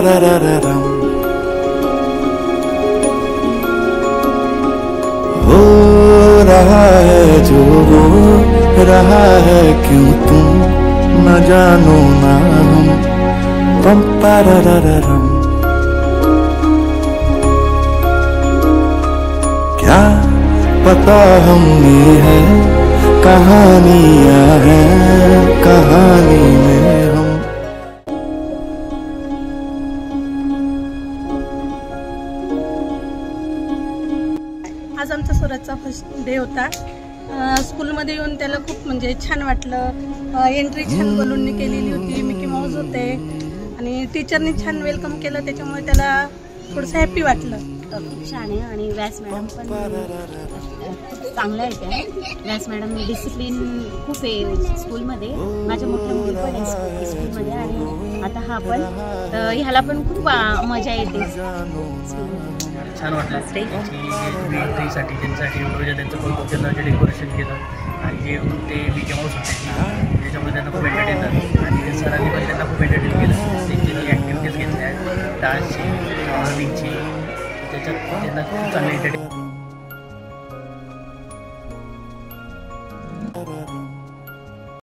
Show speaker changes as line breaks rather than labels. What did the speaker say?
पररररम हो रहा है जो हो रहा है, क्यों तुम न जानो ना हम। पम पररररम क्या पता हम ये है कहानियां हैं, कहानी में हम।
आज आमचा सूरजचा फर्स्ट डे होता। स्कूलमध्ये येऊन त्याला खूप म्हणजे छान वाटलं। एंट्री छान बलूनने केलेली होती, मिकी माऊस होते आणि टीचरनी छान वेलकम केलं, त्याच्यामुळे त्याला थोडंसं हॅपी वाटलं।
खूप छान आहे आणि व्यास मॅडम पण चांगल्या आहेत त्या। व्यास मॅडम डिसिप्लिन खूप आहे स्कूलमध्ये। माझ्या मोठ्या मुली पण आहे स्कूलमध्ये आणि आता हा पण, तर ह्याला पण खूप मजा येते।
छान वाटलं एंट्रीसाठी त्यांच्यासाठी एवढं त्यांचं कौतुक केलं, जे डेकोरेशन केलं आणि जे ते मिकी माऊस होते त्याच्यामुळे त्यांना खूप एंटरटेन झालं आणि सरांनी पण त्यांना खूप एंटरटेन केलं। त्यांनी ॲक्टिव्हिटीज घेतल्या डान्सची, रनिंगची, त्याच्यात त्यांना खूप चांगली एंटरटेन